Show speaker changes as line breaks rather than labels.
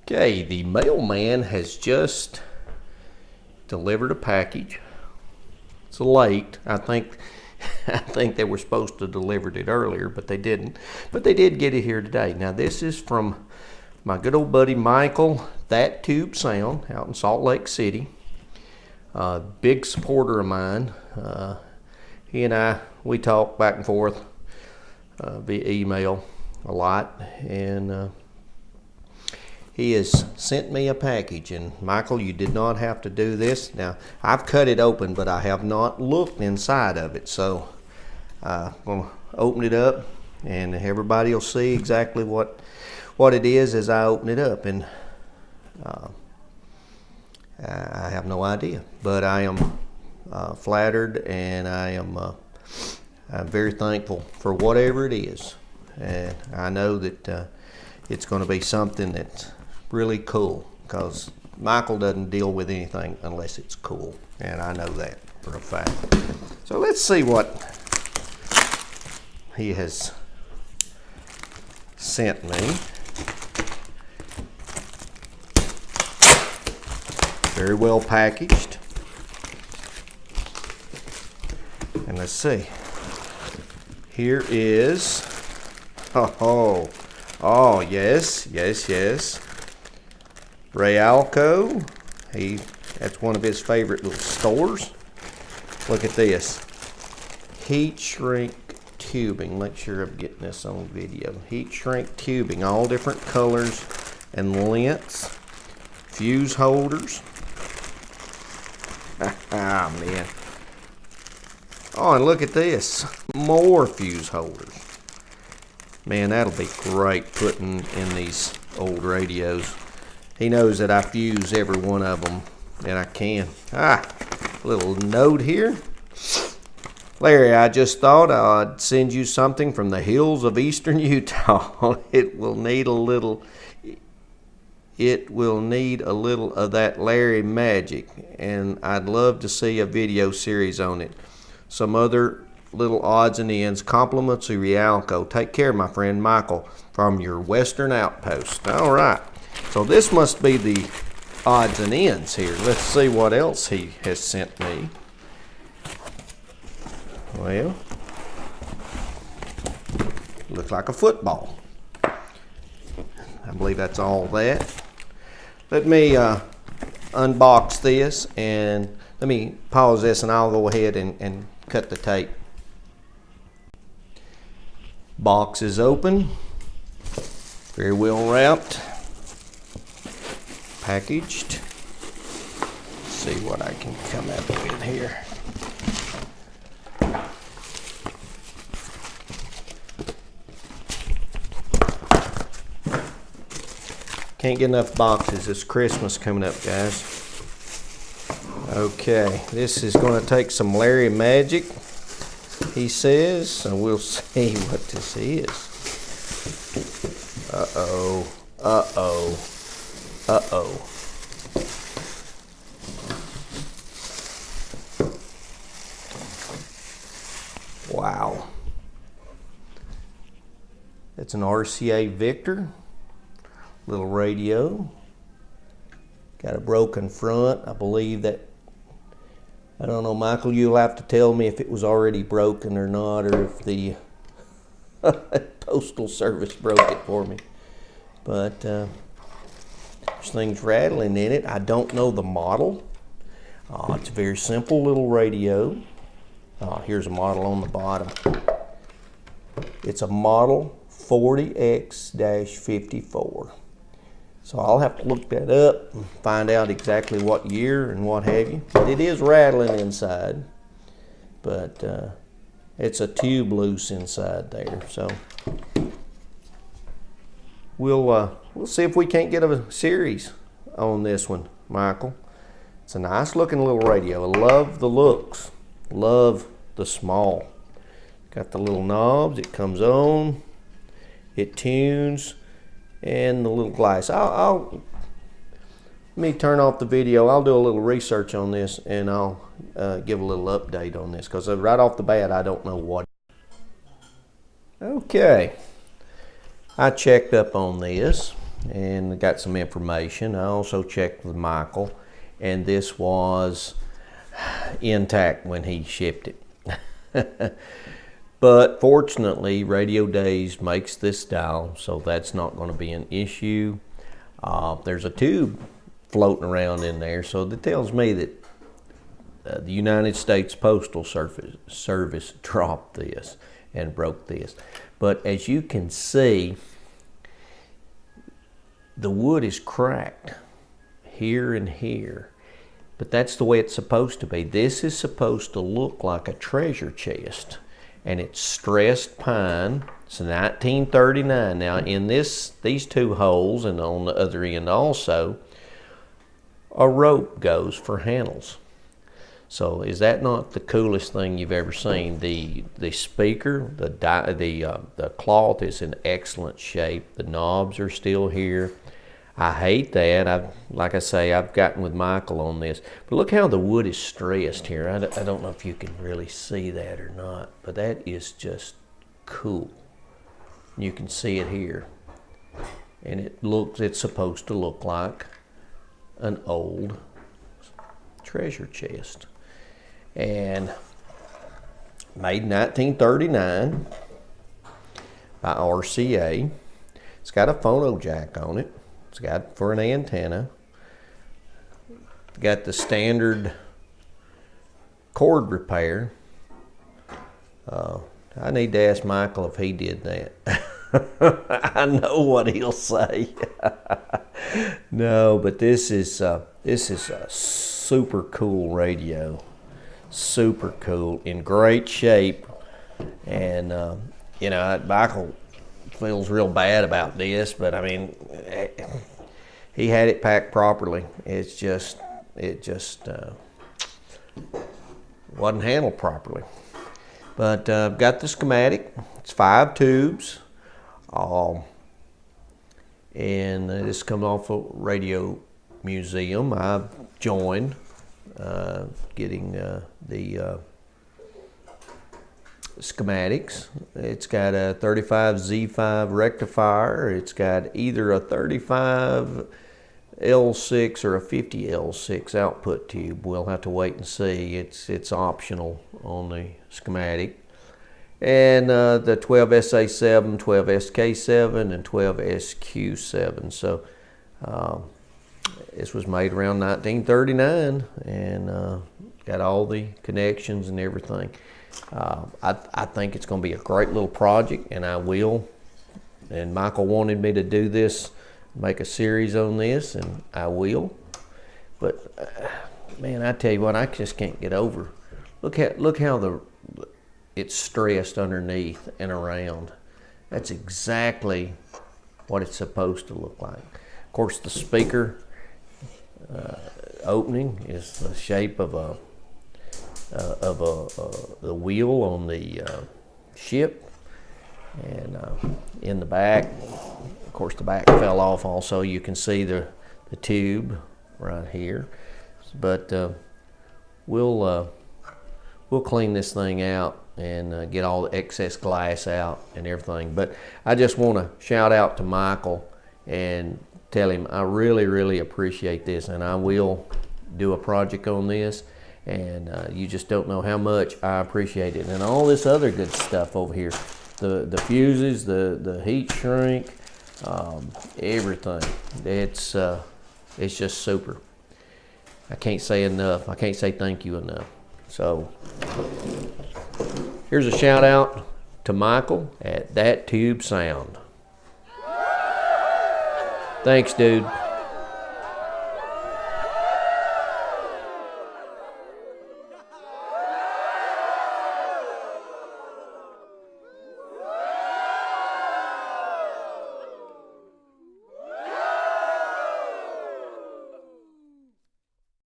Okay, the mailman has just delivered a package. It's late. I think they were supposed to have delivered it earlier, but they didn't. But they did get it here today. Now this is from my good old buddy Michael, ThatTubeSound, out in Salt Lake City. Big supporter of mine. He and we talk back and forth via email a lot, and he has sent me a package. And Michael, you did not have to do this. Now I've cut it open, but I have not looked inside of it, so I'm gonna open it up and everybody will see exactly what it is as I open it up. And I have no idea, but I am flattered, and I'm very thankful for whatever it is. And I know that it's going to be something that's really cool, because Michael doesn't deal with anything unless it's cool, and I know that for a fact. So let's see what he has sent me. Very well packaged. And let's see. Here is, oh yes. Realco. That's one of his favorite little stores. Look at this. Heat shrink tubing. Make sure I'm getting this on video. Heat shrink tubing, all different colors and lengths. Fuse holders. Ah, man. Oh, and look at this. More fuse holders. Man, that'll be great putting in these old radios. He knows that I fuse every one of them, and I can. Little note here. Larry, I just thought I'd send you something from the hills of eastern Utah. It will need a little of that Larry magic, and I'd love to see a video series on it. Some other little odds and ends. Compliments of Realco. Take care, my friend Michael, from your Western Outpost. All right. So this must be the odds and ends here. Let's see what else he has sent me. Well, looks like a football. I believe that's all that. Let me unbox this, and let me pause this, and I'll go ahead and cut the tape. Box is open, very well wrapped, packaged. Let's see what I can come up with here. Can't get enough boxes. It's Christmas coming up, guys. Okay, this is going to take some Larry magic, he says, so we'll see what this is. Uh-oh. Wow. It's an RCA Victor. Little radio. Got a broken front. I believe that, I don't know, Michael, you'll have to tell me if it was already broken or not, or if the Postal Service broke it for me. But there's things rattling in it. I don't know the model. It's a very simple little radio. Here's a model on the bottom. It's a model 40X-54. So I'll have to look that up and find out exactly what year and what have you. But it is rattling inside, but it's a tube loose inside there. So we'll see if we can't get a series on this one, Michael. It's a nice looking little radio. I love the looks. Love the small. Got the little knobs. It comes on. It tunes. And the little glass. Let me turn off the video. I'll do a little research on this, and I'll give a little update on this, because right off the bat I don't know what. Okay, I checked up on this. and got some information. I also checked with Michael, and this was intact when he shipped it. But fortunately, Radio Days makes this dial, so that's not going to be an issue. There's a tube floating around in there, so that tells me that the United States Postal Service dropped this and broke this. But as you can see, the wood is cracked here and here. But that's the way it's supposed to be. This is supposed to look like a treasure chest. And it's stressed pine. It's 1939. Now in these two holes, and on the other end also, a rope goes for handles. So is that not the coolest thing you've ever seen? The speaker, the cloth is in excellent shape. The knobs are still here. I hate that. Like I say, I've gotten with Michael on this. But look how the wood is stressed here. I don't know if you can really see that or not, but that is just cool. You can see it here. And it's supposed to look like an old treasure chest. And made in 1939 by RCA. It's got a phono jack on it. It's got for an antenna. Got the standard cord repair. I need to ask Michael if he did that. I know what he'll say. No, but this is a super cool radio. Super cool, in great shape, and Michael feels real bad about this, but I mean, he had it packed properly. It just wasn't handled properly. But I've got the schematic. It's 5 tubes, and this comes off a radio museum. I've joined, getting the schematics. It's got a 35Z5 rectifier. It's got either a 35 L6 or a 50 L6 output tube. We'll have to wait and see. It's optional on the schematic. And the 12SA7, 12SK7, and 12SQ7. So this was made around 1939, and got all the connections and everything. I think it's going to be a great little project, and I will. And Michael wanted me to do this, make a series on this, and I will. But man, I tell you what, I just can't get over. Look how it's stressed underneath and around. That's exactly what it's supposed to look like. Of course, the speaker opening is the shape of the wheel on the ship, and in the back, of course, the back fell off. Also, you can see the tube right here, but we'll clean this thing out and get all the excess glass out and everything. But I just want to shout out to Michael and tell him I really, really appreciate this, and I will do a project on this, and you just don't know how much I appreciate it. And all this other good stuff over here, the fuses, the heat shrink, everything. It's just super. I can't say enough. I can't say thank you enough. So here's a shout out to Michael at ThatTubeSound. Thanks, dude.